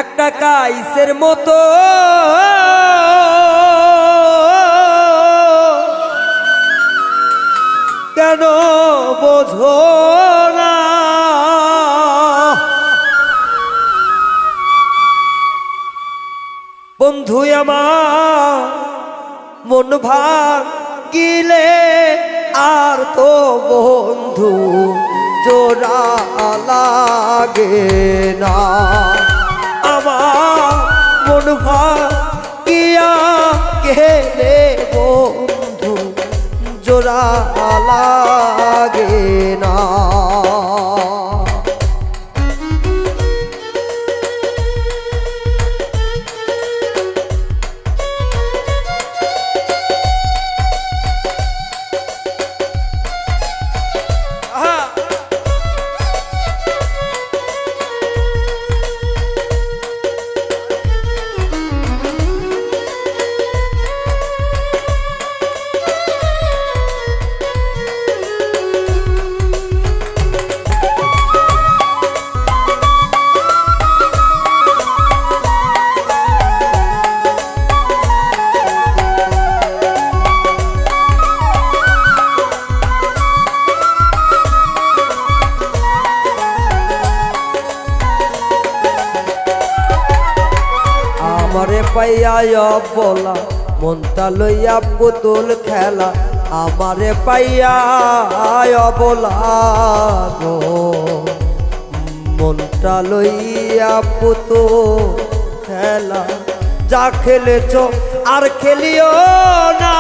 একটা কাইসের মতো কেন বোঝো না বন্ধু আমার মন ভাঙিলে আর তো বন্ধু জোড়া লাগে না আমার মন ভাঙিয়া গেলে বন্ধু জোড়া লাগে না আমারে পাইয়া বলা মনটা লইয়া পুতুল খেলা আমারে পাইয়া বলা গো মনটা লইয়া পুতুল খেলা যা খেলেছ আর খেলিও না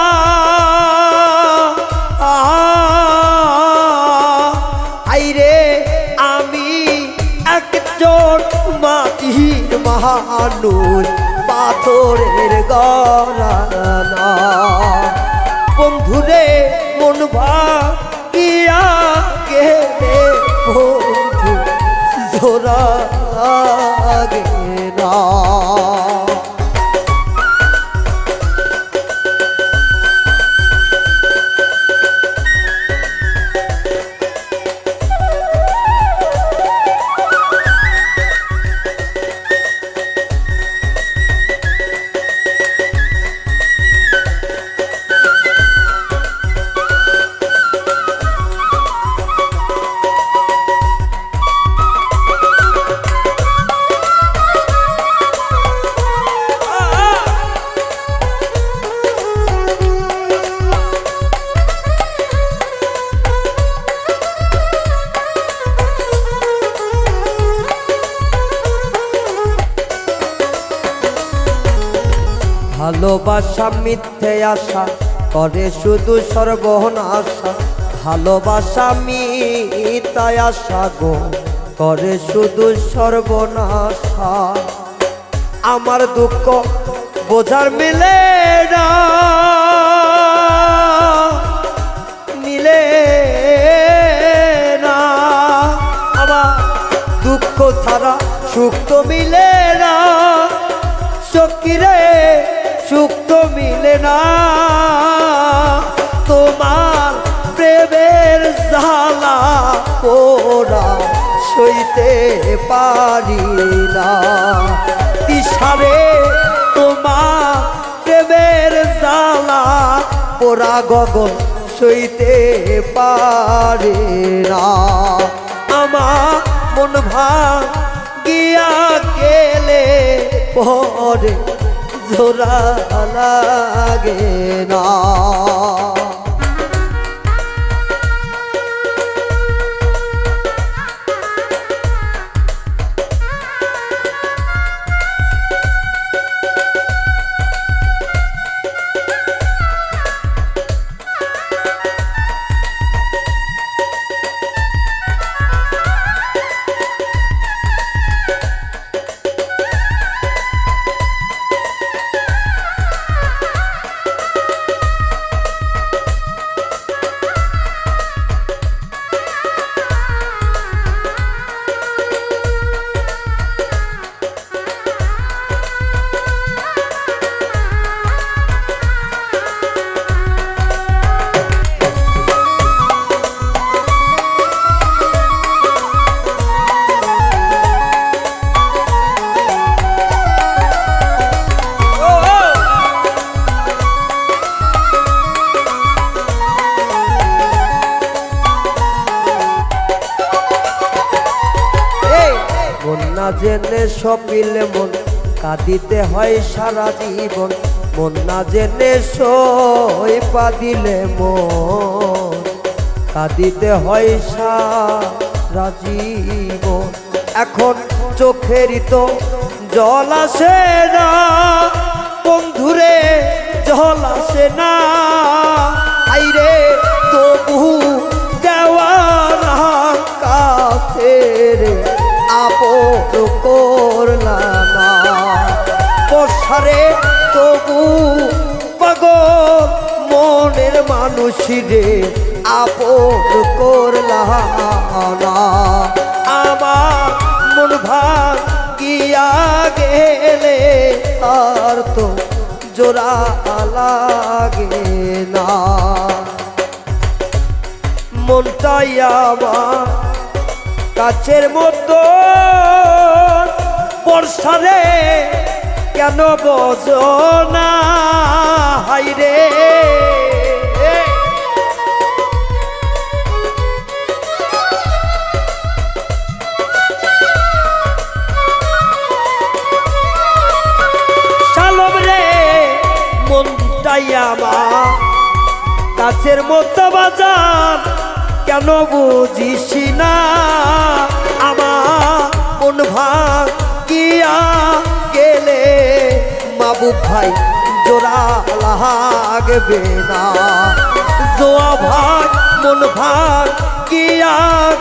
আইরে আমি একজন মাটির মানুষ পাথরের গড়ানা বন্ধুরে মন ভাঙিয়া গেলে বন্ধু জোড়া লাগে না ভালোবাসা মিথ্যে আশা করে শুধু সর্বনাশা ভালোবাসা মিথ্যা আশা গো করে শুধু সর্বনাশা আমার দুঃখ বোঝার মিলে না আমার দুঃখ ছাড়া সুখ তো মিলে না সখিরে সুখ তো মিলে না তোমার প্রেমের জ্বালা পোড়া সইতে পারি না তিসারে তোমার প্রেমের জ্বালা পোড়া গগন সইতে পারি না আমার মন ভাঙিয়া গেলে পরে জোড়া লাগে না জেনে সপিলে মন কাঁদিতে হয় সারা জীবন, মন না জেনে সই পা দিলে মন কাঁদিতে হয় সারা জীবন। এখন চোখেরই তো জল আসে না বন্ধুরে, জল আসে না আইরে তবু দেওয়ানা কাছে রে আপন করলা না বর্ষারে তবু পাগল মনের মানুষ রে আপন করলা না। আমার মন ভাঙিয়া গেলে আর তো জোড়া লাগে না, মনটাই আমার কাছের মতো বর্ষারে কেন বোঝো না হাইরে। শালম রে মনটাই আমার কাছের মতো বাজার কেন বুঝিস না, আমার মন ভাঙিয়া গেলে মাবুব ভাই জোড়া লাগবে না। জোয়া ভাই মন ভাঙিয়া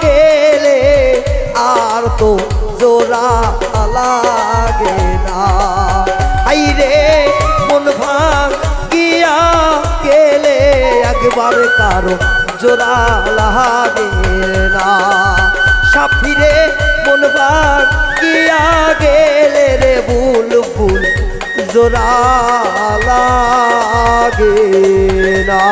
গেলে আর তো জোড়া লাগে না আইরে মন ভাঙিয়া গেলে একবার কারো জোড়া লাগে না। সাফিরে মন ভাঙিয়া গেলে রে বুলবুল জোড়া লাগে না।